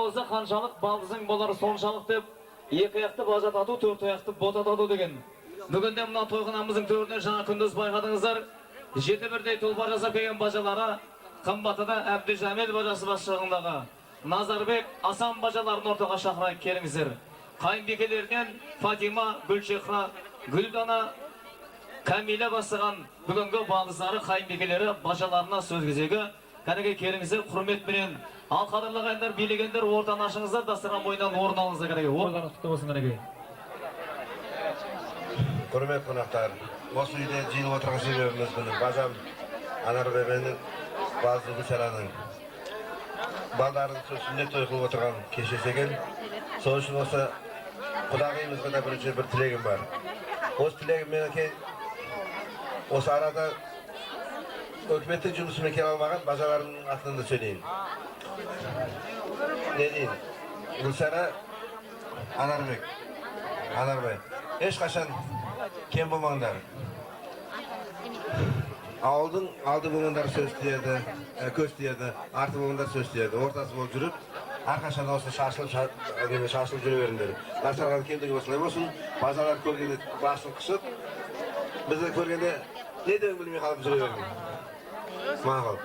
болса қаншалық балдызың болар соншалық деп екі аяқты бажа тату, төрт аяқты бота тату деген. Бүгінде мына тойханамыздың төріне жаңа күндіз байқадыңыздар. Жеті бірдей тұлпар жасап келген бажалары қымбатыда Әбдіжәмел бажасы басшылығындағы Назарбек Асан бажаларын ортаға шақырайық, келіңіздер. Қайынбекелерінен Фатима, Гүлшеха, Гүлдана, Камиля бастаған бүгінгі балдыздары қайынбекелері бажаларына сөз кезегі. Кәнеге келіңіздер, құрметпенен ал қадірлі ағайындар, билегендер ортаны ашыңыздар, дастархан бойынан орын алыңыздар. Кәнеге орындарыңыз құтты болсын. Кәнеге құрмет қонақтар, осы үйде жиылып отырған себебіміз күні бажам Анарбебенің Балзы Гүлшараның балдарын сүннет той қылып отырған кешесі екен. Сол үшін осы құдағиымызға да бірінші бір тілегім бар. Осы тілегім менің осы арада өкіметтің жұмысымен келе алмаған бажаларымның атынан да сөйлейін. Не дейін? Гүлшара, Анарбек, ешқашан кем болмаңдар. Ауылдың алды болғандар сөз тиеді, көз тиеді, арты болғандар сөз тиеді. Ортасы болып жүріп, әрқашан осы шашылып жүре беріңдер. Дастархан кемдігі осылай болсын, бажалар көргенде басын қысып, бізді көргенде не деуін білмей қалып жүре беріңдер. Мағыл.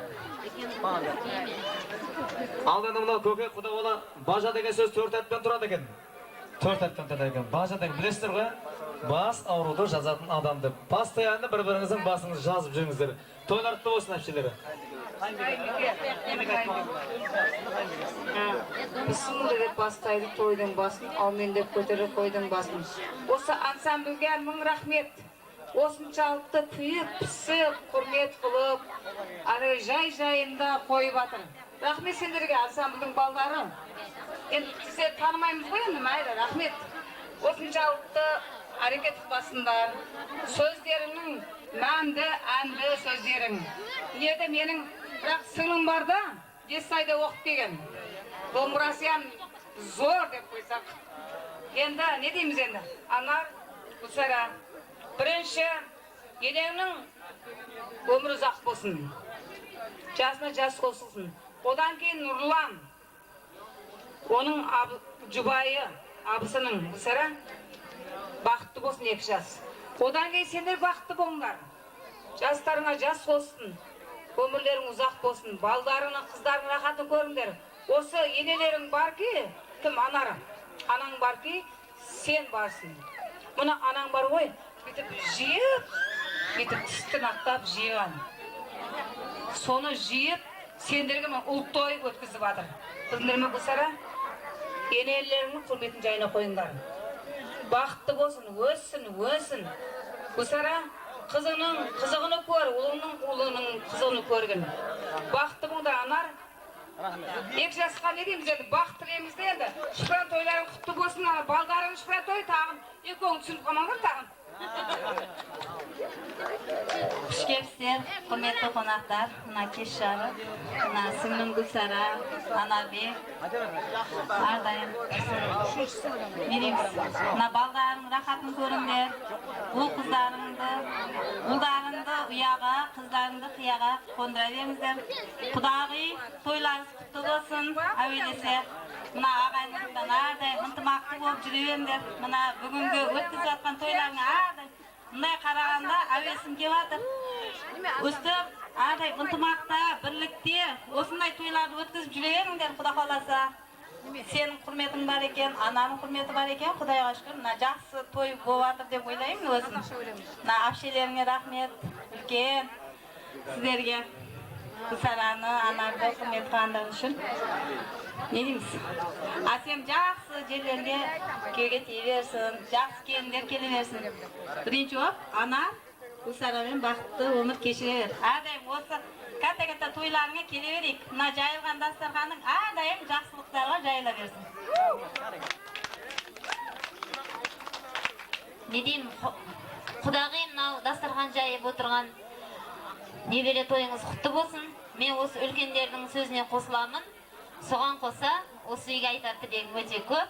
Алдында мынау көке құда бола бажа деген сөз төрт әріптен тұрады екен. Төрт әріптен тұрады екен. Бажа деген білесіздер ғой? Бас ауруды жазатын адамды. Постоянно бір-біріңіздің басыңызды жазып жүріңіздер. Тойлар құтты болсын, әпшелері. Бісміллә деп бастайды тойдың басын, аумен деп көтеріп қойдың басын. Осы ансамбльге мың рахмет. Осыншалықты күйіп, пісіп, құрмет қылып, жай-жайында қойып атыр. Рахмет сендерге, ансамбльдің балдары. Енді сіздер танымаймыз ғой енді, мәйлі, рахмет. Осыншалықты әрекет қыласыңдар. Сөздеріңнің мәнді, әнді сөздерің. Неде менің бірақ сіңлім бар да, 5 айда оқып келген. Домбырасиян зор деп қойсақ. Енді не дейміз енді? Анар, Гүлшара. Бірінші, енеңнің өмірі ұзақ болсын. Жасына жас қосылсын. Одан кейін Нұрлан. Оның жұбайы, абысының Гүлшара. Бақытты болсын 2 жас. Одан кейін сендер бақытты болыңдар. Жастарыңа жас қоссын. Өмірлерің ұзақ болсын. Балдарының, қыздарының рахатын көріңдер. Осы енелерің бар ки, кім Анар? Анаң бар ки, сен барсың. Мұны анаң бар ғой, бүйтіп жиып, бүйтіп тістін ақтап жиған. Соны жиып, сендерге ұлт той өткізіп жатыр. Білдіңдер ме, Гүлшара? Енелеріңнің құрметін жайына қойыңдар. Бақытты болсын, өссін. Гүлшара, қызығыны көр, ұлының қызығыны көргін. Бақытты болыңдар, Анар. 2 жасқа не дейміз енді, бақыт тілейміз де енді. Шүкіран тойларың құтты болсын, балдарың шүкіран той тағын. Екеуің түсініп қалмаңдар тағын. Қош келіпсіздер, құрметті қонақтар, мына кеш жарық, мына сіңлім Гүлшара, Анарбек, әрдайым не дейміз, мына балдарың рахатын көріңдер, ұлдарыңды ұяға, қыздарыңды қияға қондыра беріңіздер. Құдағи тойларыңыз құтты болсын, әуелесе. Мына ағайындардан әрдайым ынтымақты болып жүре беріңдер. Мына бүгінгі өткізіп жатқан тойларыңа әрдайым мындай қарағанда әуесім кеп жатыр. Өстіп, әрдайым ынтымақта, бірлікте осындай тойларды өткізіп жүре беріңдер, Құда қаласа. Сенің құрметің бар екен, ананың құрметі бар екен, Құдайға шүкір. Мына жақсы той болып жатыр деп ойлаймын өзім. Мына әпшелеріңе рахмет, үлкен сіздерге. Гүлшараны, Анарды құрмет қылғандар үшін. Не дейміз? Асем жақсы жерлерге кеуге тие берсін, жақсы келіндер келе берсін. Бірінші оп, Анар, Гүлшарамен бақытты өмір кешіре бер. Әрдайым осы кәтта тойларыңа келе берейік. Мына жайылған дастарханың әрдайым жақсылықтарға жайыла берсін. Не деймін? Құдағи мынау дастархан жайып отырған небере тойыңыз құтты болсын. Мен осы үлкендердің сөзіне қосыламын. Соған қоса, осы үйге айтар тілегім өте көп.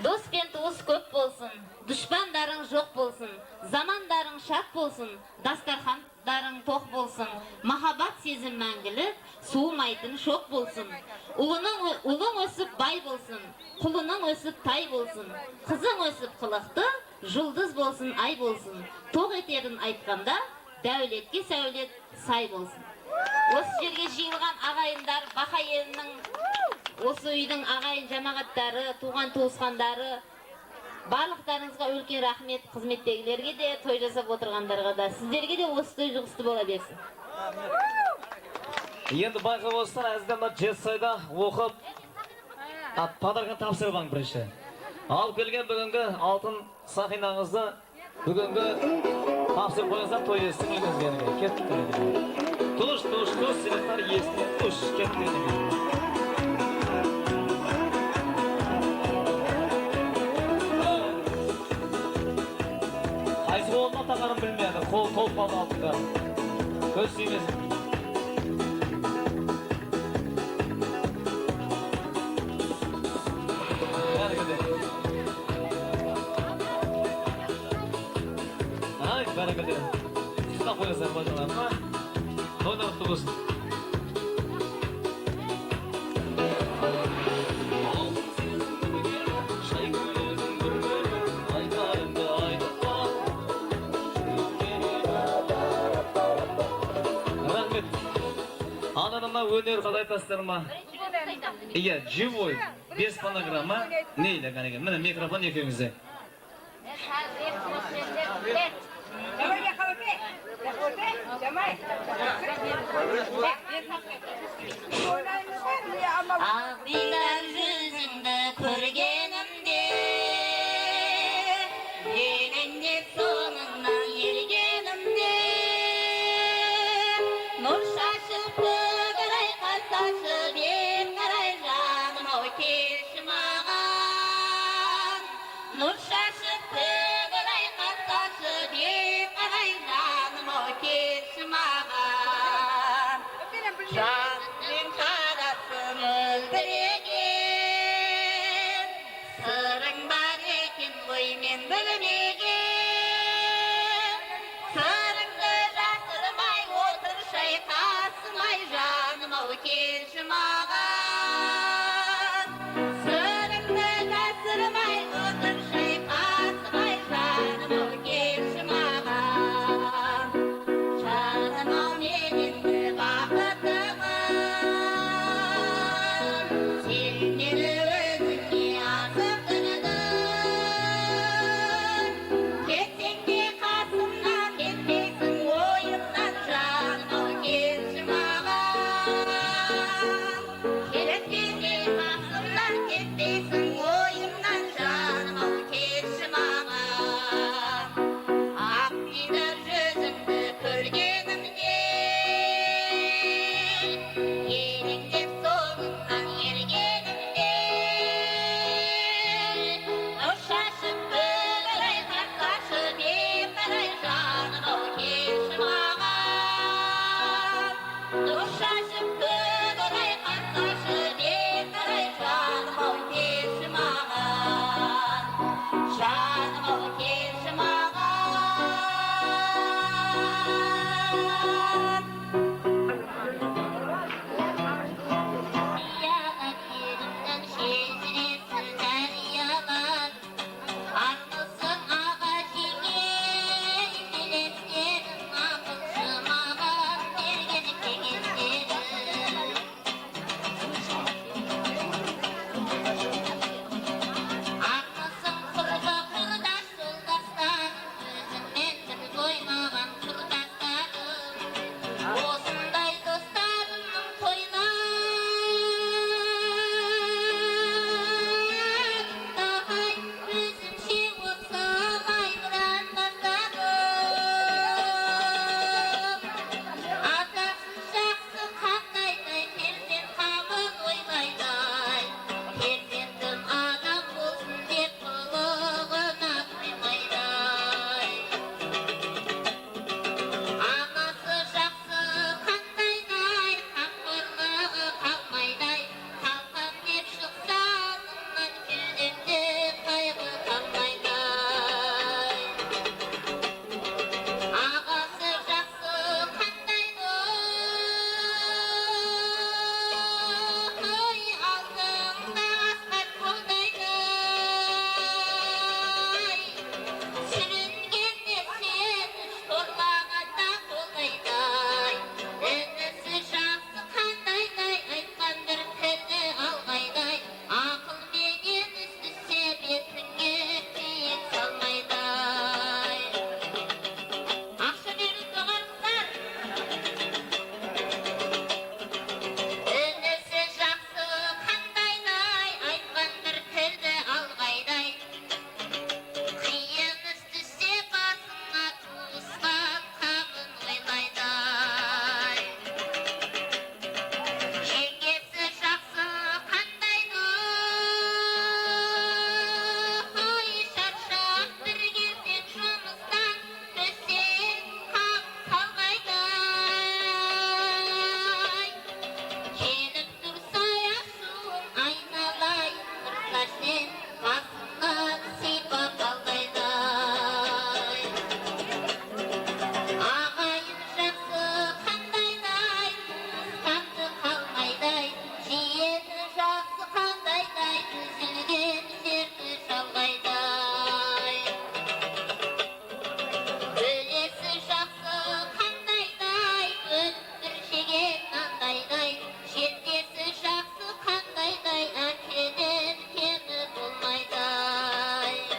Дос пен туыс көп болсын, дұшпандарың жоқ болсын, замандарың шат болсын, дастархандарың тоқ болсын, махаббат сезім мәңгілік, суымайтын шоқ болсын. Ұлың өсіп бай болсын, құлының өсіп тай болсын, қызың өсіп қылықты, жұлдыз болсын, ай болсын. Тоқ етерін айтқанда, дәулетке сәулет сай болсын. Осы жерге жиылған ағайындар, Бақа елінің, осы үйдің ағайын жамағаттары, туған туысқандары, барлықтарыңызға үлкен рахмет, қызметтегілерге де, той жасап отырғандарға да, сіздерге де осы той жұғысты бола берсін. Енді байқап отырсыздар, әзілден Жетісайда оқып, подарканы тапсырған бірінші. Алып келген бүгінгі алтын сақинаңызды бүгінгі тапсырып қойыңыздар, той естің үйіңізге. Кеттік. Туш, селектар естің, туш, кеттік. Қайсы қолына тағанын білмейді, қол толпалы алтынға. Көз сүймесін. Бәрекелді. Сізді қойыңыздар бажаларына. Тойда құтты болсын. Рахмет. Анарына өнер қалай тастырма? Иә, живой, без фонограмма. Нейлі қанекен? Міне микрофон екеуіңізде. Ağlar yüzünde körgenimde, Gelence sonundan yergenimde, Nur şaşıp kıgıray kastaşı bir karay canım o keşmağan. Nur şaşıp kıgıray kastaşı bir karay canım o keşmağan. Canım karasını öldürege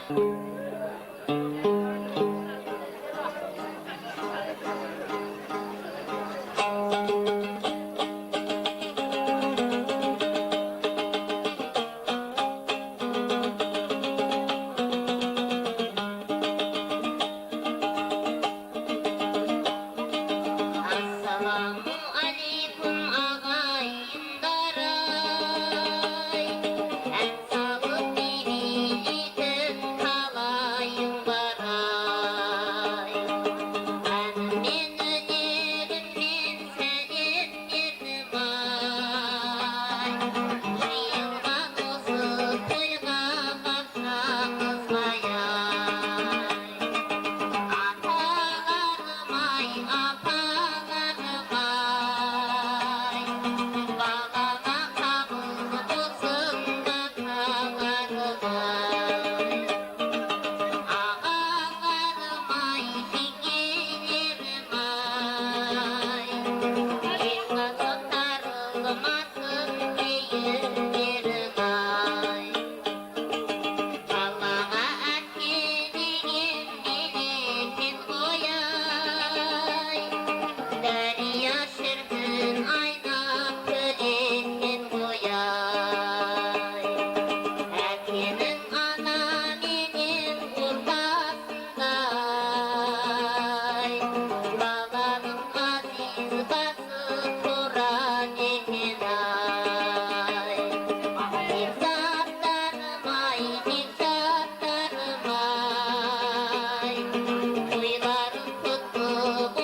Assalamu alaikum ağayındaray. En sağlık birlikten kalayım baray. Benim önerim ben senin yerine vay. Yıldan olsun toyga baksanız bayay. Atalarım ay apalarım ay. Bağlama kabul olsun bakalarım ay. Ağalarım ay dingelerim ay. Yılda tutarılmasın beyinlerim ay. Allah'a akilligin dilekin koyay. Derya şırkın aynap kölekin koyay. Erkenin ana benim kurtasınday. Babanın aziz bası Kur'an ekin ay. Diktatlarım ay, diktatlarım ay. Toyların kutlu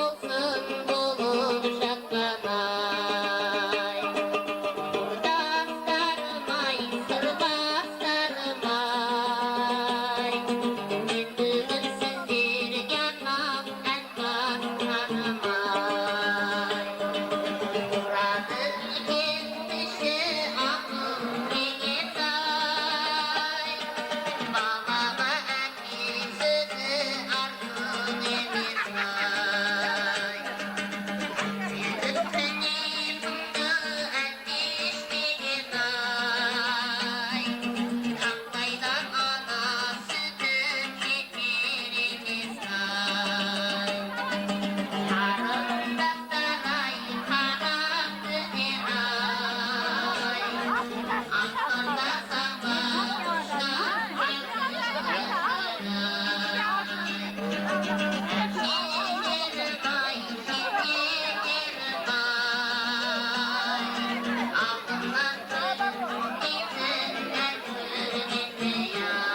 olsun, dolu şaklanay. Kurdaslarım ay, sırbaslarım ay. Ben bugün sizlerge nam en bakkanım ay. Kur'an'ın kendisi aklım yegetay. Babama annem sözü arzun yemetay. Üstüne bunda anneşmegen ay. Kampaydan ana sütü kekeriniz ay. Yarın daftaray karaktı ne ay. Aklında savaştan erkeklerim ay, erkeklerim ay. Altından kırın gitsinler sürmende yay.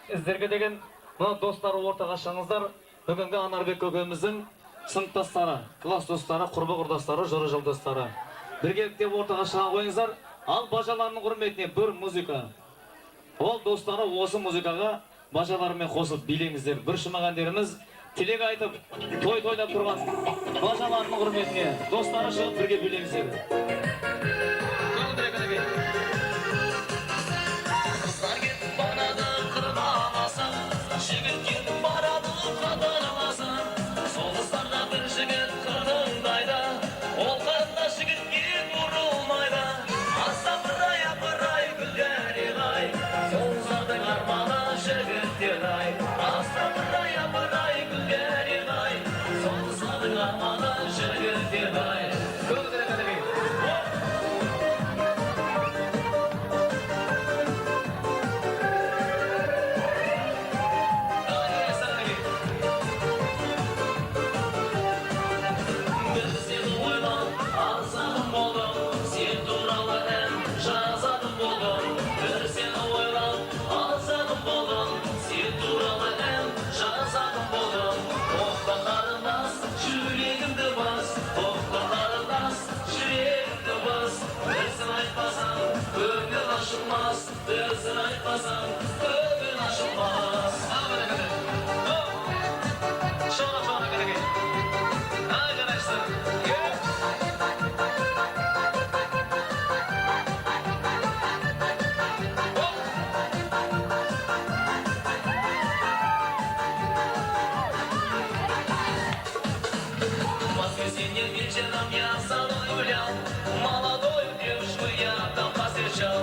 Сіздерге деген мына достар ортаға шығыңыздар. Бүгінгі Анарбек көкеміздің сыныптастары, класс достары, құрбы құрдастары, жора жолдастары. Біргеліктеп ортаға шыға қойыңыздар. Ал бажаларының құрметіне бір музыка. Ол достары осы музыкаға бажаларымен қосып билеңіздер. Бір шумақ әндеріміз тілек айтып, той тойлап тұрған бажаларының құрметіне достары шығып бірге билеңіздер. Kızlar gidip baradı kırbalasın, jigit gidip baradı qadalasın. Sol kızlarda bir jigit qırdındayda, ol qanda jigit gidip vurulmayda. Asapıray apıray gülleri ay, sol kızlardın armana jigitler ay. Asapıray apıray gülleri ay, sol kızlardın armana jigitler ay. Sözün aytmasam, ömür aşılmaz. Şona gerek. Arkadaşlar, в воскресенье вечером я за гулял, молодую девушку я там повстречал.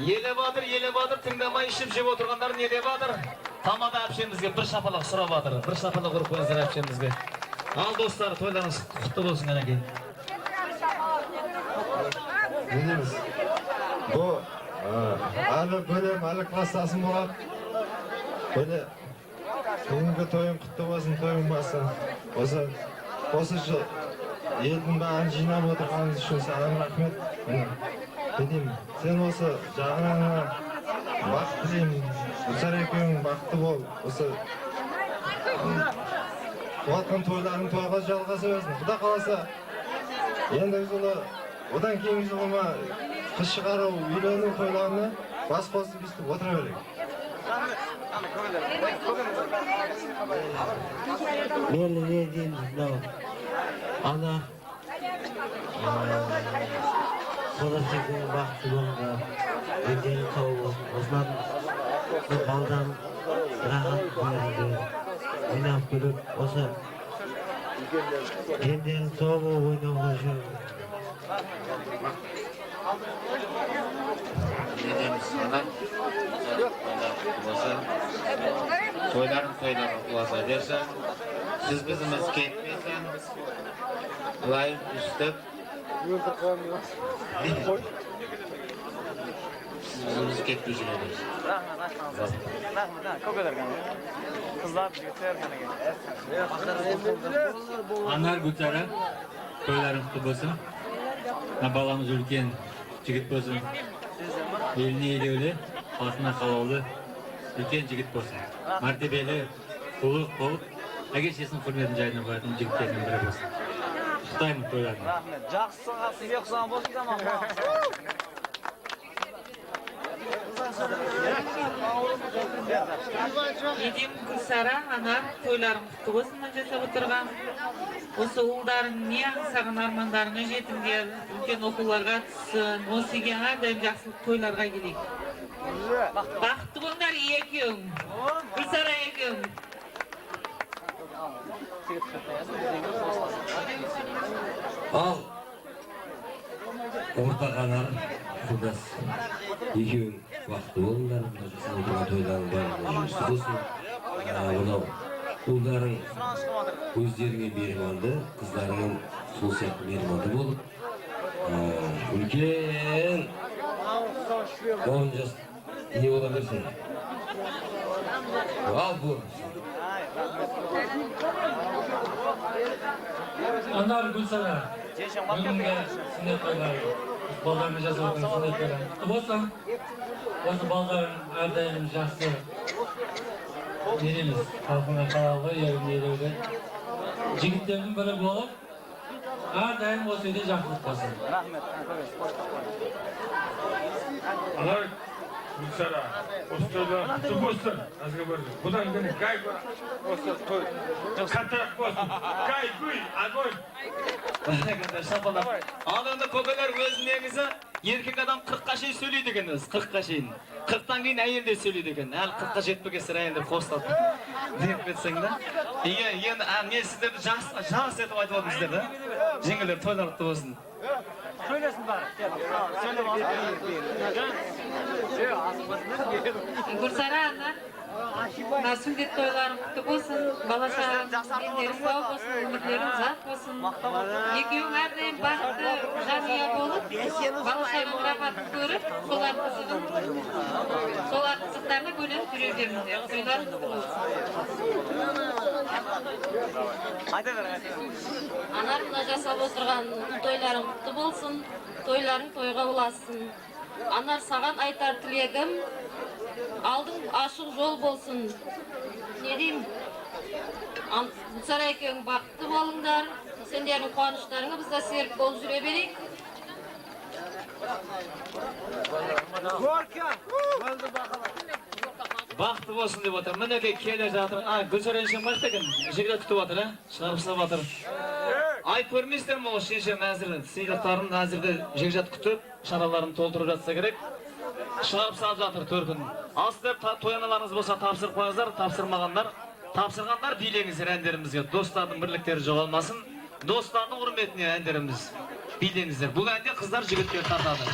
еле батыр, тыңдамай ішіп жеп отырғандар не деп батыр? Тамада әпшемізге бір шапалақ сұрап батыр, бір шапалақ ұрып қойыңыздар әпшемізге. Ал достар, тойларыңыз құтты болсын әнекей. Не дейміз? Бұл әлі бөлем, әлі кластасын болады. Böyle бүгінгі тойың құтты болсын, тойың бассын. Осы жыл елдің бәрін жинап отырғаныңыз үшін саған рахмет. Не деймін? Сен осы жағынан бақыт тілеймін. Гүлсара екеуің бақытты бол. Осы болатын тойларың тойға жалғаса берсін. Құда қаласа ендігі жылы, одан кейінгі жылыма қыз шығару, үйлену тойларына бас қосып өстіп отыра берейік. Мен не деймін, мынау ана болашақтың бақытты болыңдар, өздері сау болсын. Осылардың балдан рахат беріңдер, ойнап күліп, осы ендері сау болып ойнауға жүріңдер. Ne demiş sana? Toyların olasa dersen, siz bizimiz ketmeysen, layık üstüp, siz bizimiz ketmeyecek ederiz. Anar Gülsara, toyların kutlu olsun. Balamız ülken жігіт болсын. Еліне елеулі, басына қалаулы, үлкен жігіт болсын. Мәртебелі, ұлық болып, әке-шешесінің құрметін жайына қоятын жігіттердің бірі болсын. Құттықтаймын тойларына. Жақсыға сізге ұқсаған болсын да мама. Едем Гүлсара, Анар, тойларың құтты болсын жасап отырған. Осы ұлдарың не аңсаған армандарыңа жетіңдер, үлкен оқуларға түссін, осы үйге әрдайым жақсылық тойларға келейік. Бақытты болыңдар екеуің, Гүлсара екеуің. Ал ортағанар құлдас екеуің бақытты болыңдар, жасап отырған тойларың барлығына жұмысты болсын. Мынау ұлдарың өздеріңе мейірманды, қыздарыңның сол сияқты мейірманды болып, үлкен 10 жас не бола берсін. Ал бұл. Anar Gülsara, бүгінгі сүннет тойлары, балдарына жасап отырған сүннет тойлары құтты болсын. Осы балдарың әрдайым жақсы недеміз, халқына қалауға, еліне елеуді. Жігіттердің бірі болып, әрдайым осы үйде жақсылық болсын. Anar Gülsara, осы тойда құтты болсын. Бұдан күні кай осы той қаттырақ болсын. Кай, гүй, огонь. Адамда көкелер өз негізі еркек адам 40-қа шейін сөйлейді екен өз, 40-қа шейін. 40-тан кейін әйел де сөйлейді екен. Әлі 40-қа жетпеген сірә әйелдер қостады. Деп кетсең да. Енді мен сіздерді жас етіп айтып отырмын сіздерді. Жеңгелер тойлар құтты болсын. Söylesін бәрі. Гүлсара, Анар, сүндет тойларың құтты болсын, бала-шағаң дендері сау болсын, өмірлерің ұзақ болсын. Екеуің әрдайым бақытты жанұя болып, бала-шағаң рахатын көріп, солар қызықтарына бөлініп жүре беріңдер. Тойларың құтты болсын. Анар, мына жасап отырған тойларың құтты болсын, тойларың тойға ұласын. Анар, саған айтар тілегім, алдың ашық жол болсын. Не деймін? Гүлсара екеуің бақытты болыңдар, сендердің қуаныштарыңа бізде серік болып жүре берейік. Бақытты болсын деп отыр. Мінекей келе жатыр. Гүлсара еншем бақытты екен. Жігіт күтіп отыр, шығарып салып отыр. Ай көрмейсіздер ме осы еншем әзір сыйлықтарын әзірде жекжат күтіп, шараларын толтырып жатса керек. Шығарып салып жатыр төркін. Ал сіздер той аналарыңыз болса тапсырып қойыңыздар, тапсырғандар билеңіздер әндерімізге. Достардың бірліктері жоғалмасын. Достардың құрметіне әндеріміз билеңіздер. Бұл әнде қыздар жігітке тартады.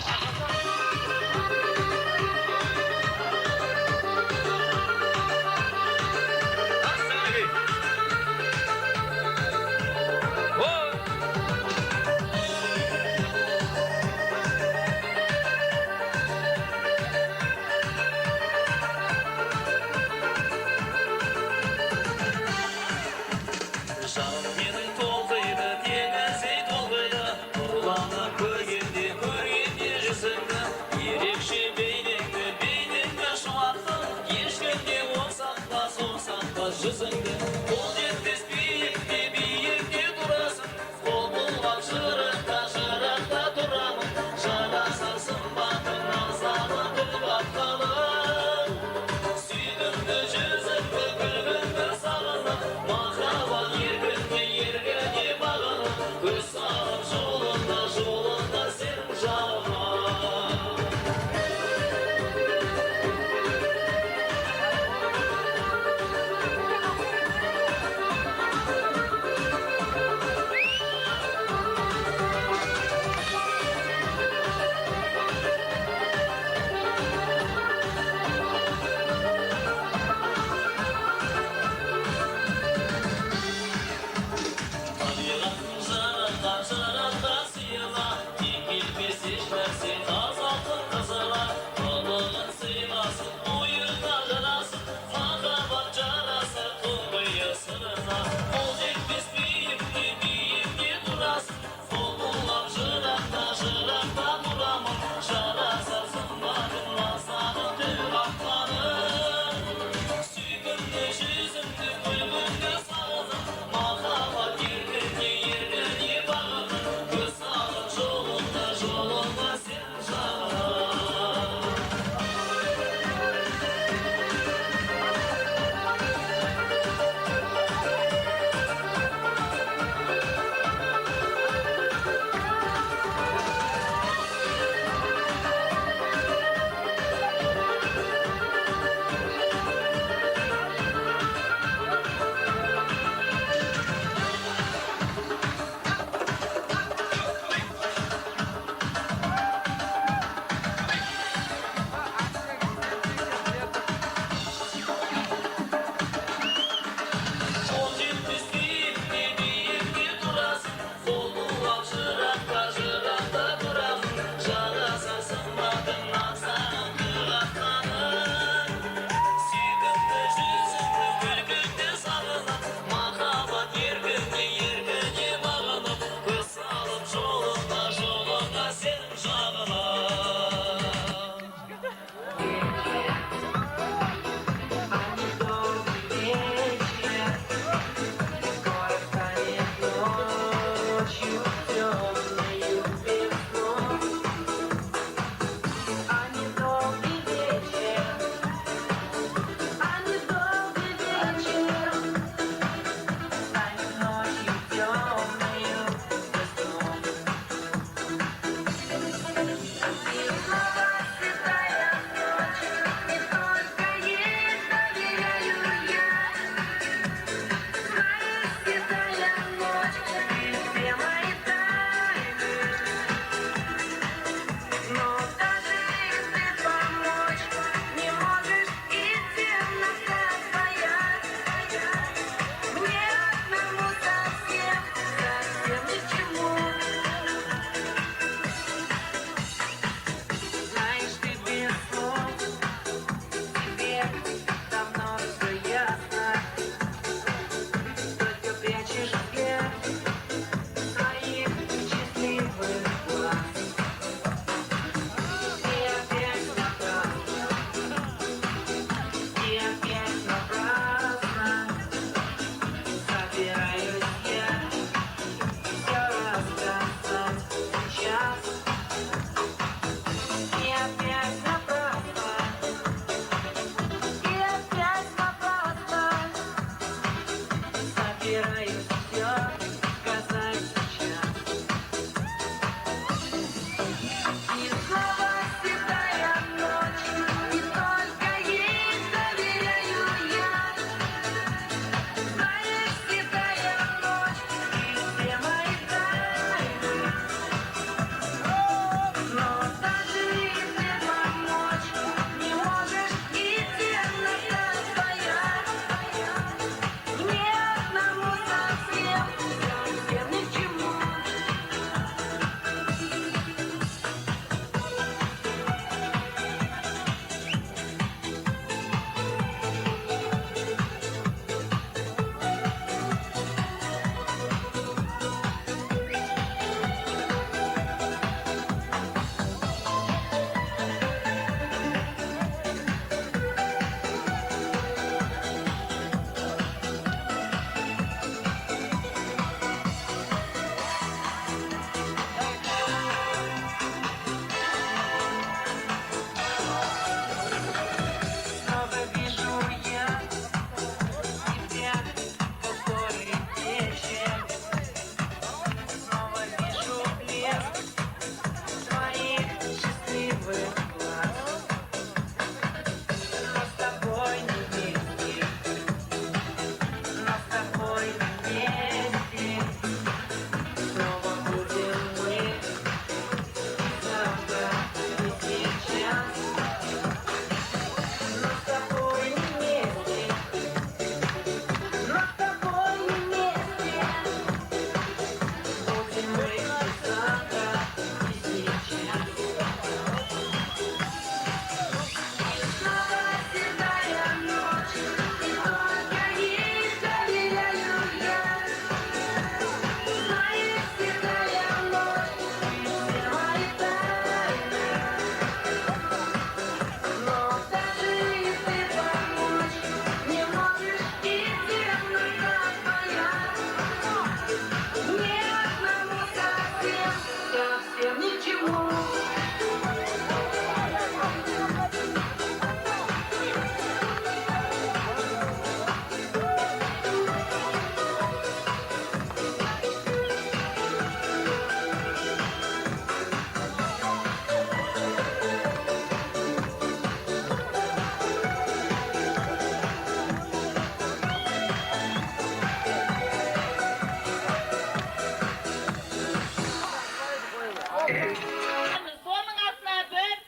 So'ning atına bir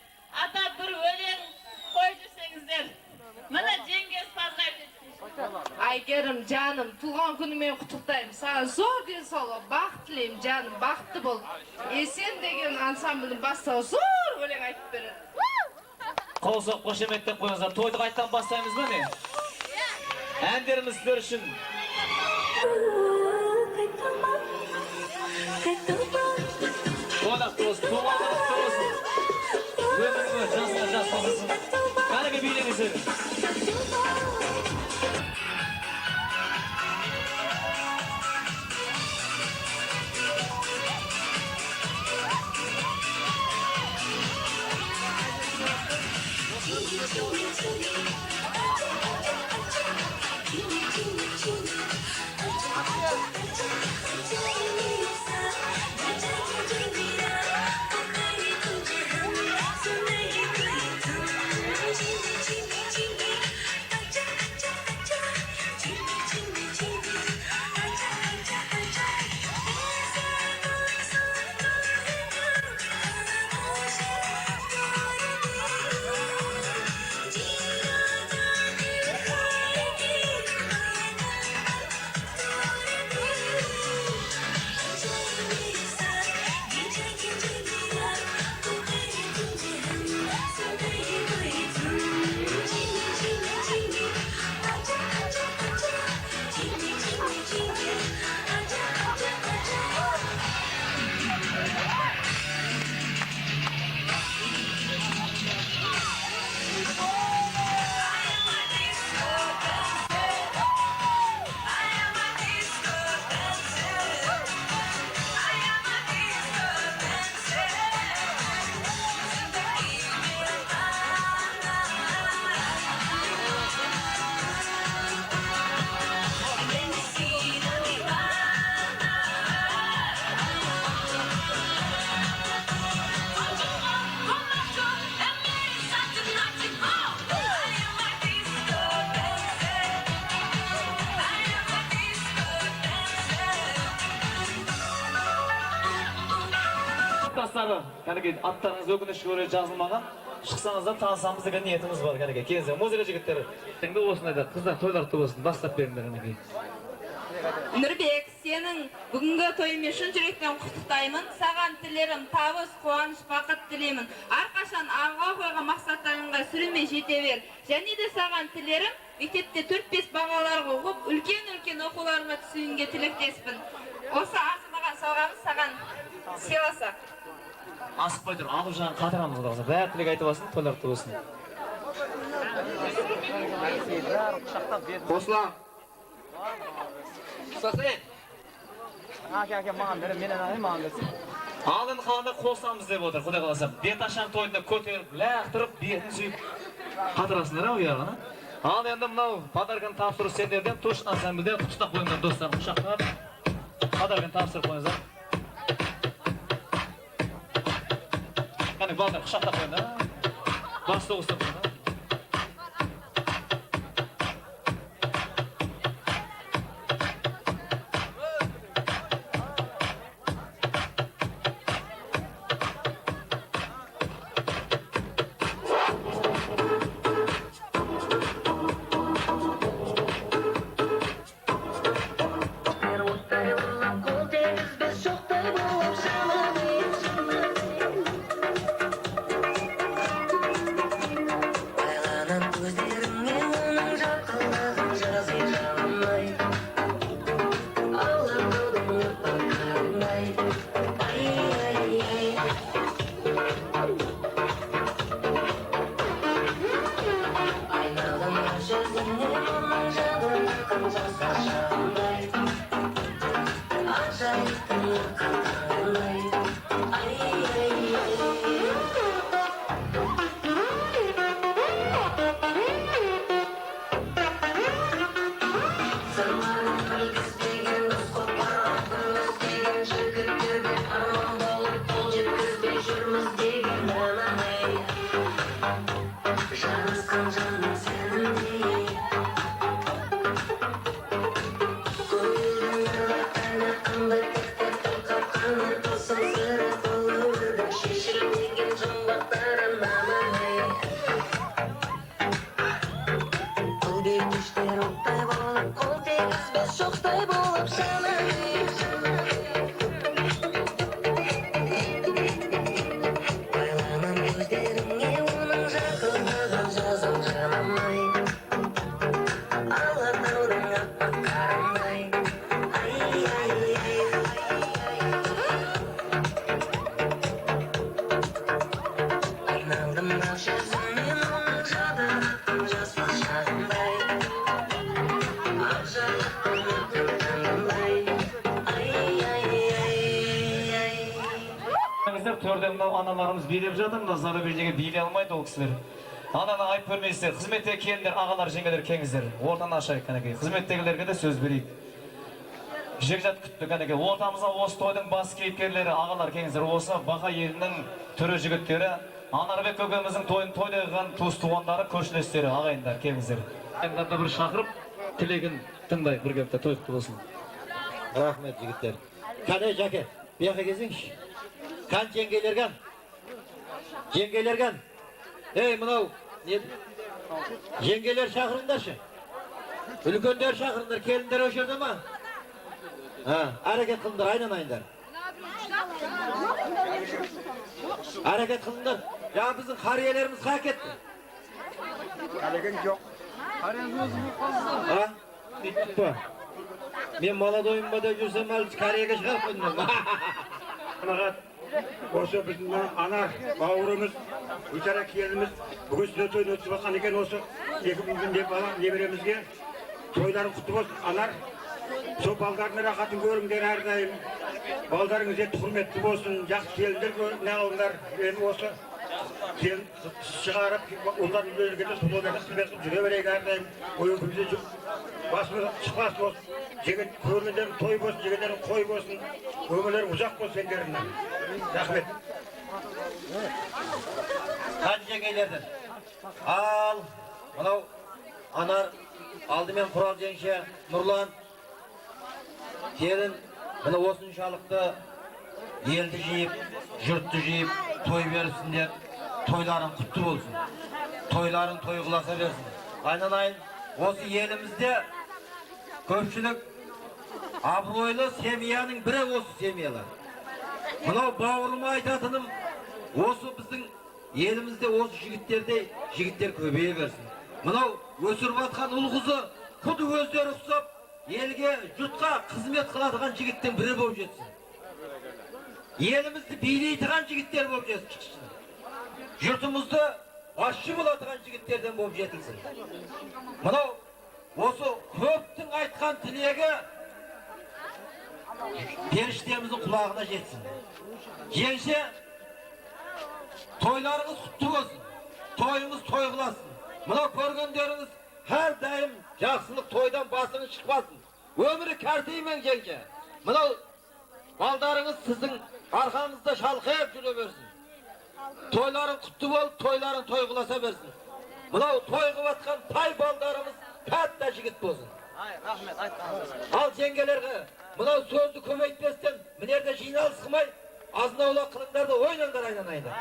ata bir o'ling qo'ydirsangizlar. Mana Cengiz Fazlayev. Aygerim canım, tuğan günüme kutuktayım. Sana zor bir solo, baxt tileyim canım, baxtlı bol. Esen degen ansamblın bassa zor ölen aytıp verin. Qo'shiq qo'shamet deb qo'yingizlar. To'yni qaytadan boshlaymizmi ne? Әндерimiz sizlar uchun. Qonaq do'st, to'g'anlar olsun. Ömrünü jaslar jaslasın. Qanaqa biylingizlar? Dostlarım, kaneki atlarınız ögünüş göre yazılmagan. Çıksanızda tanısamız degan niyetimiz var kaneki. Kelingizler, muzika jigitleri. Endi osundayda kızlar to'ylar to'g'risida bastap beringlar kaneki. Nurbek, senin bugünkü toyumu şuncha yürekten qutlukdayman. Sagan tilerim, tavus, quvonch, baqat tileyman. Arqaşan alğa qo'ygan maqsadlaringga sürmey jete ber. Және de sagan tilerim, mektepte 4-5 bagalarga o'qib, ulkan o'quvlarga tushishingga tilaktespin. Осы артылған сауғамыз саған сыйласақ. Асып қой тұр, алып жағын қатырамыз құдағыза. Бәрі тілек айтып алсын, тойлар туылсын. Қосылам. Сасай. Әке, маған бері, менен ағай маған берсін. Алдын қалында қосамыз деп отыр, құдай қаласа. Бет ашан тойында көтеріп, лақтырып, бетін сүйіп қатырасыңдар ау яғына. Ал енді мынау подарканы тапсыру сендерден туш ансамбльден құттықтап қойыңдар достар, құшақтап. Подарканы тапсырып қойыңыздар. Қане балдар құшақтап қойыңдар. Бас соғыстап қойыңдар. шоқтай болып жанайын. Байланам көздеріңе оның жақындығын жазым жанамай. Алатаудың аппақ қарындай. Айналдым ау сезіммен оның жадыраттым жасыл шағындай. Ақ жарықтың өттім таңындай. Төрде мынау аналарымыз билеп жатыр, мына зарубеждегі билей алмайды ол кісілер. Ананы айып көрмейсіздер, қызметте келіндер, ағалар, жеңгелер кеңіздер. Ортаны ашайық кәнекей, қызметтегілерге де сөз берейік. Жекжат күтті кәнекей, ортамызға осы тойдың бас кейіпкерлері, ағалар, кеңіздер, осы Бақа елінің түрі жігіттері, Анарбек көкеміздің тойын тойдаған туыс туғандары, көршілестері, ағайындар, кеңіздер. Аймдарды бір шақырып, тілегін тыңдай бір кепті той құтты болсын. Рахмет жігіттер. Қане жәке, бияққа кезіңші. Қан жеңгелерген. Жеңгелерген. Ей, мынау, жеңгелер шақырыңдаршы. Үлкендер шақырыңдар, келіндер өшерді ма? Әрекет қылыңдар, айнанайындар. Әрекет қылыңдар. Жаңа біздің қариелеріміз қа кетті? Әлеген жоқ. Бүйтіп па. Мен молодойым ба деп жүрсем, әлі қариеге шығарып қойдым. Осы біздің ана бауырымыз, өтара келіміз, бүгін сізді тойын өтіп жатқан екен осы 2 күнде немеремізге тойларын құтты болсын. Анар, сол балдарының рахатын көріңдер әрдайым. Балдарыңыз еті құрметті болсын, жақсы келіндер не алыңдар. Мен осы келін шығарып, олардың бөлгенде сұлуларда қызмет қылып жүре берейік әрдайым. Ойынкімізде басымыз шықпас болсын. Көргендерің той болсын, жегендерің қой болсын. Өмірлерің ұзақ болсын сендеріңнен. Рахмет. Қан жеңгелерден. Ал, мынау Анар, алдымен Құрал жеңше, Нұрлан. Келін, мына осыншалықты елді жиып, жұртты жиып, той беріпсіңдер. Тойларын құтты болсын. Тойларын той қыласа берсін. Айналайын, осы елімізде көпшілік абыройлы семьяның бірі осы семьялар. Мынау бауырыма айтатыным, осы біздің елімізде осы жігіттер көбейе берсін. Мынау өсіріп атқан ұл қызы құды өздері ұқсап, елге, жұртқа қызмет қылатыған жігіттен бірі болып жетсін. Елімізді билейтіған жігіттер болып жетсін. Жұртымызды басшы болатыған жігіттерден болып жетілсін. Мынау осы көптің айтқан тілегі періштеміздің құлағына жетсін. Жеңше, тойларыңыз құтты болсын. Тойыңыз той қыласын. Мынау көргендеріңіз әрдайым жақсылық тойдан басыңыз шықпасын. Өмірі кәртеймен жеңше. Мынау балдарыңыз сіздің арқаңызда шалқайып жүре берсін. Тойларын құтты болып, тойларын той қыласа берсін. Мынау той қылатқан тай балдарымыз кәтті жігіт болсын. Ал жеңгелерге мынау сөзді көбейтпестен, мінерде жиналыс қылмай, азынаулақ қылыңдар да ойнаңдар айнанайындар.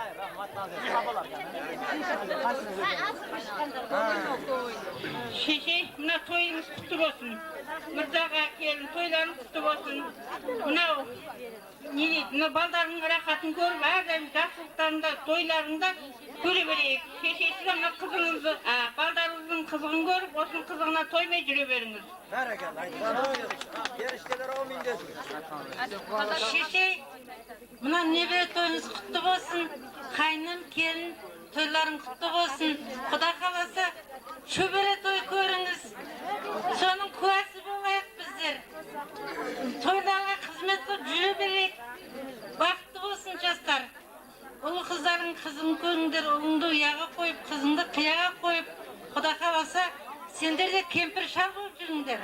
Шеше, мына тойыңыз құтты болсын. Мырзаға келін, тойларың құтты болсын. Мынау балдарының рахатын көріп, әрдайым жақсылықтарында, тойларында көре берейік. Шешесі мына қызыңызды, балдарыңыздың қызығын көріп, осының қызығына тоймай жүре беріңіз. Шеше, мына небе тойыңыз құтты болсын. Қайным, келін, тойларың құтты болсын. Құда қаласа, шөбере той көріңіз. Соның куәсі болайық біздер. Тойларға қызмет қылып жүре берейік. Бақытты болсын жастар. Ұлы қыздарың қызын көріңдер, ұлыңды ұяға қойып, қызыңды қияға қойып, Құда қаласа, сендер де кемпір шал болып жүріңдер.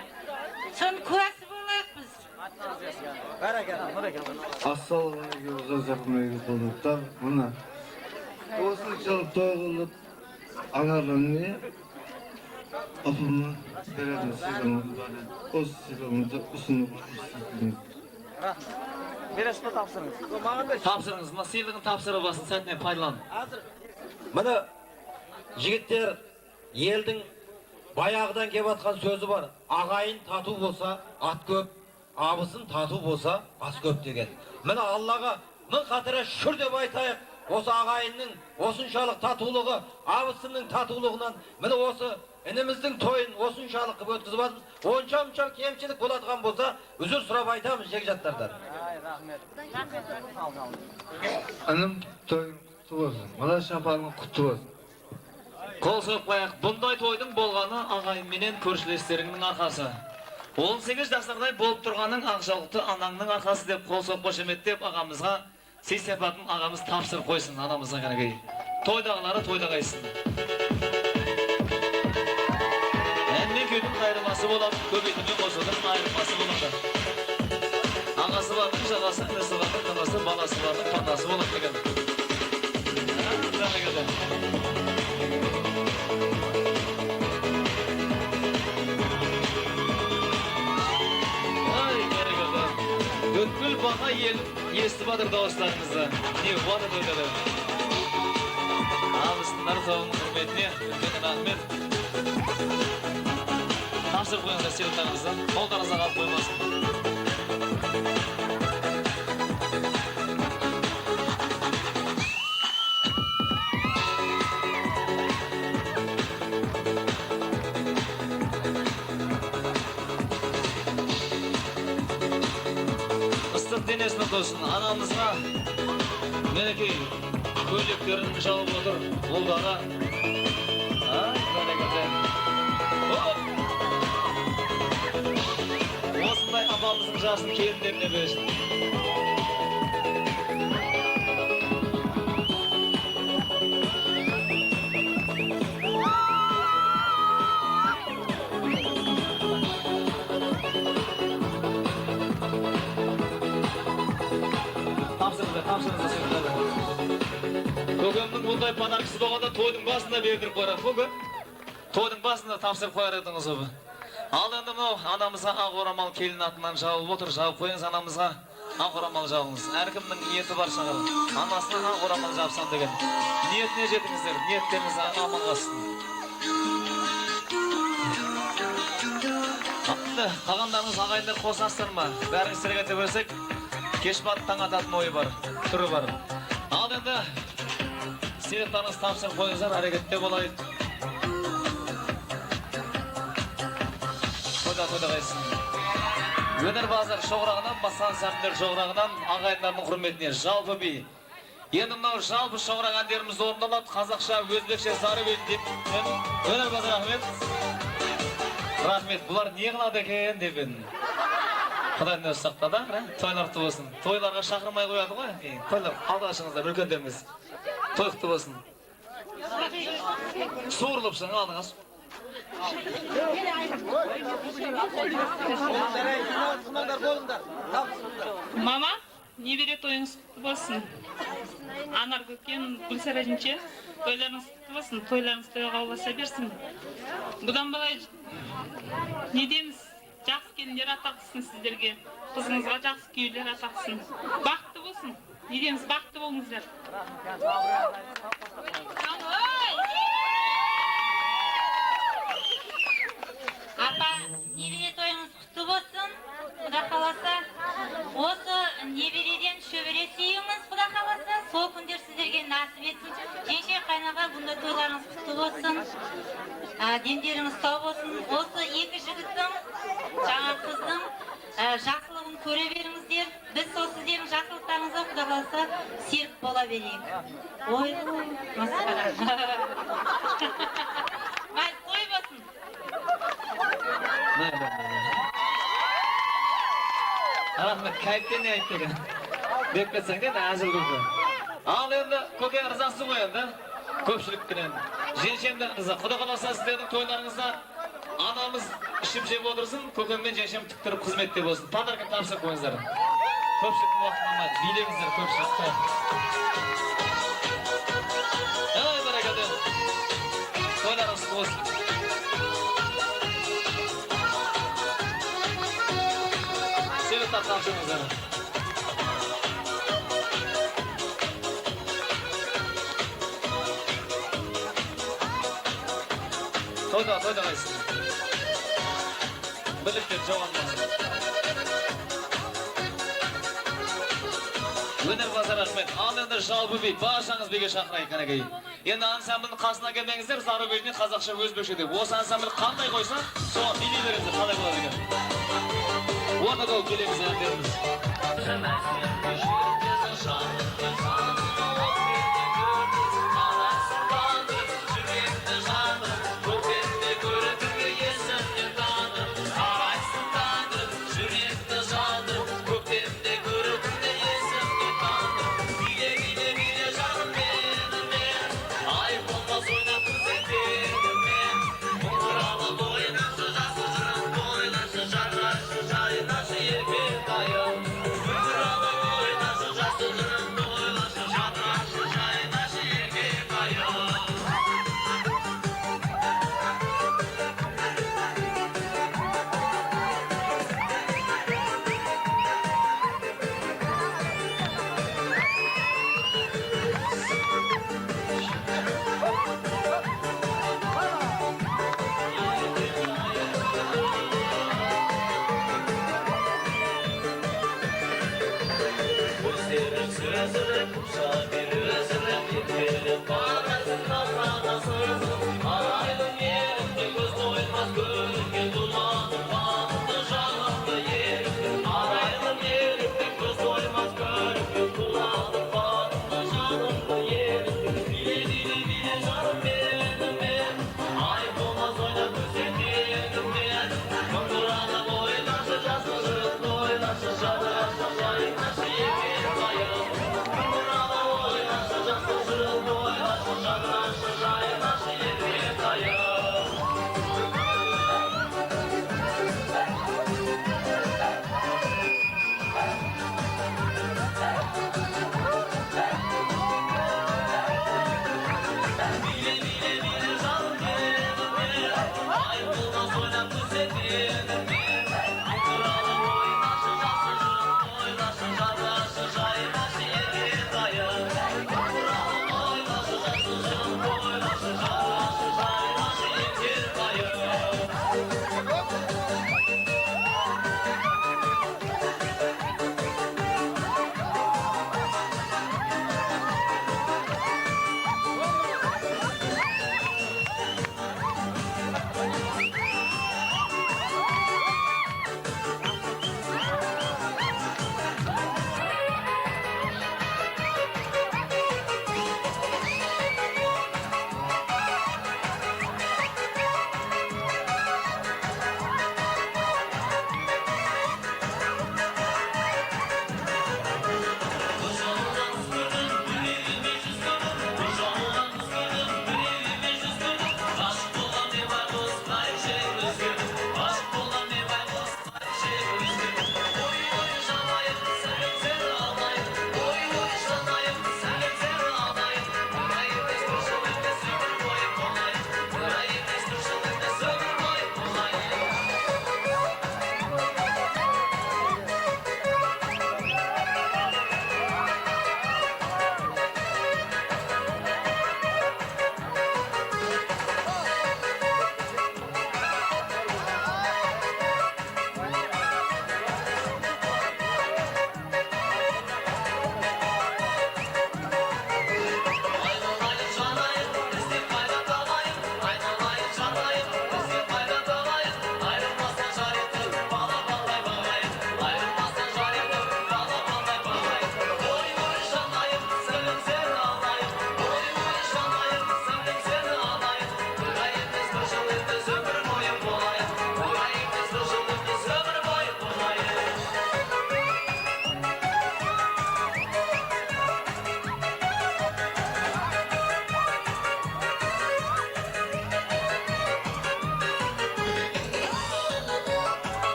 Соның куәсі болайық біз. Ассалаумағалейкум, мына осыншалық той қылып, Анарымны апама беретін сыйлығымды осы сыйлығымды ұсынып жүрсіз. Бересіз тапсырыңыз. Тапсырыңыз, мына сыйлығын тапсырып басын сәтіне пайдалан. Мына жігіттер елдің баяғыдан кеп атқан сөзі бар. ағайын тату болса, ат көп, абысын тату болса, ас көп деген. Міне Аллаға мың қатыра шүр деп айтайық. Осы ағайынның осыншалық татулығы, абысының татулығынан, міне осы ініміздің тойын осыншалық қып өткізіп жатырмыз. Онша-мұнша кемшілік болатыған болса, үзір сұрап айтамыз жекжаттардан. Інім тойың құтты болсын, мына шапаның құтты болсын. Қол соғып қояйық, бұндай тойдың болғаны ағайын менен көршілестеріңнің арқасы. 18 жасардай болып тұрғаның ақжаулықты анаңның арқасы деп қол соғып қошеметтеп ағамызға сый-сипатын ағамыз тапсырып қойсын анамызға қанекей. Тойдағылары тойда қайсын. Әнмен күйдің қайырмасы болады, көбейтімен қосудың айырмасы болады. Ағасы бардың жағасы, інісі бардың қанасы, баласы бардың панасы болады деген. Өткіл баға ел есті батыр дауыстарыңызды. Не қуады тойлады. Абысындар тауының құрметіне үлкен рахмет. Тапсырып қойыңыздар сыйлықтарыңызды. Қолдарыңызға қалып қоймасын. Денесіне тосын, анамызға менекей көйлектерін жауып отыр, ұлдары. Осындай апамыздың жасын келіндеріне берсін. Көкемнің бұндай панақшысы болғанда тойдың басында бердіріп қойрады. Көке, тойдың басында тапсырып қойар едіңіз өбі. Ал енді мынау анамызға ақ орамал келін атынан жауып отыр. Жауып қойыңыз анамызға ақ орамал жауыңыз. Әркімнің ниеті бар шығар. Анасына ақ орамал жапсам деген. Ниетіне жетіңіздер, ниеттеріңіз аман қалсын. Қалғандарыңыз ағайындар қосасыздар ма? Бәріңіз сірге берсек, кеш бат таң ататын ойы бар, түрі бар. Ал енді сыйлықтарыңыз тапсырып қойыңыздар, әрекетте болайық. Тойда қайсын. Өнерпаздар шоғырағынан, басқан сәттер шоғырағынан ағайындардың құрметіне жалпы би. Енді мынау жалпы шоғырақ әндеріміз орындалады. Қазақша, өзбекше, сары бейін деп. Өнерпаздар рахмет. Рахмет, бұлар не қылады екен деп едім. Құдайын өз сақтады, тойлар құтты болсын. Тойларға шақырмай қояды ғой. Тойлар, алда ашыңыздар, үлкендеріңіз. Той құтты болсын. Суырылыпсың, алдыңыз. Мама, небере тойыңыз құтты болсын. Анар көкен, Гүлсара жінче, тойларыңыз құтты болсын, тойларыңыз тойға оласа берсін. Бұдан былай не дейміз? Жақсы келіндер атақсын сіздерге, қызыңызға жақсы күйеулер атақсын. Бақытты болсын, не дейміз, бақытты болыңыздар. Апа, небере тойыңыз құтты болсын, Құда қаласа. Осы небереден шөбере сүйіңіз, Құда қаласа. Сол күндер сіздерге насіп етсін. Жеңше қайнаға бұндай тойларыңыз құтты болсын. Дендеріңіз сау болсын. Осы екі жігіттің, жаңа қыздың жақсылығын көре беріңіздер. Біз сол сіздердің жақсылықтарыңызға Құда қаласа серік бола берейік. Ой, масқара. Той болсын. Рахмет, кайыптен не айтты екен? Деп кетсең де әзір күлді. Ал енді көке ырзасы ғой енді. Көпшілікпенен. Женшемді ырза. Құда қаласа сіздердің тойларыңызда анамыз ішіп жеп отырсын, көкем мен женшем тіктіріп қызметте болсын. Подаркын тапсырып қойыңыздар. Көпшіліктің уақытын алмайды. Билеңіздер көпшілікті. Ай, барекелді. Тойларыңыз болсын. Сыйлықтар тапсырыңыздар. Тойда қайсын. Birlikte cevaplasın. Öner Bazar Ahmet, Alender Жалбы би, баршаңыз биге шақырайық қанекей. Енді ансамбльдің қасына келмеңіздер, зары бөліне қазақша өзбекше деп. Осы ансамбль қандай қойса, соған билей беріңіздер, қалай болады екен. Ортада ол келеміз әндеріміз.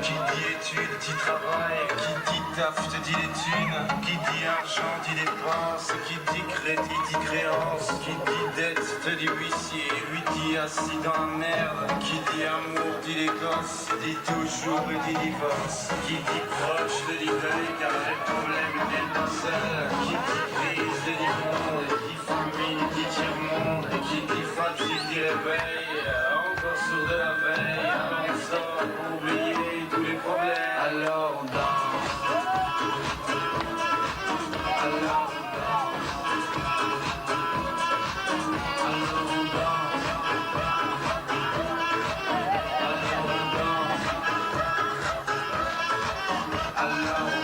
Qui dit études dit travail, qui dit taf te dit les thunes, qui dit argent dit dépense, qui dit crédit dit créance, qui dit dette te dit huissier, lui dit assis dans la merde, qui dit amour dit les gosses, dit toujours et dit divorce, qui dit proche te dit deuil car les problèmes viennent d'un seul, qui dit crise te dit monde, qui famine dit tiers-monde, qui dit fatigue dit réveil, encore sourd de la veille, alors on sort pour oublier tous les problèmes. Alors on danse. Alors on danse. Alors on danse. Alors on danse. Alors on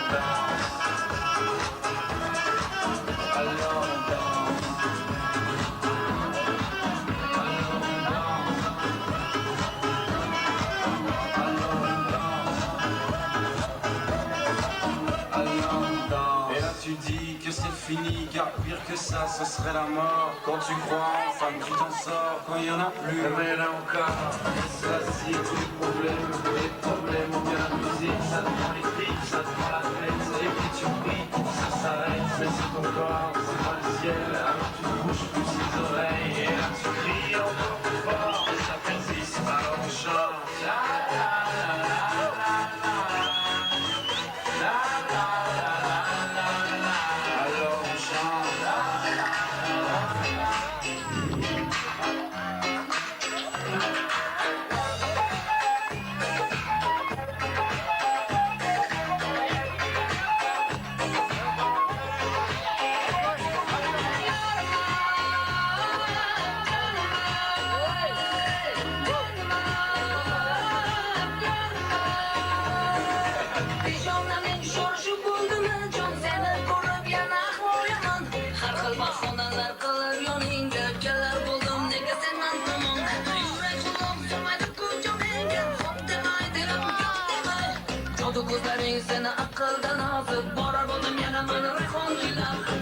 danse. Alors on danse. Et là tu dis que c'est fini, car pire que ça, ce serait la mort. Quand tu crois en femme, tu t'en sors, quand il y en a plus, mais là encore. Ça c'est tous les problèmes ont bien amusé. Ça te prend les tripes, ça te prend la tête, et puis tu pries pour que ça s'arrête. Mais c'est ton corps, c'est pas le ciel, alors tu bouges plus les oreilles. Et là tu cries encore plus fort, et ça persiste, alors on chante. Seni akıldan azıp, borar buldum yana bana rekon kilam.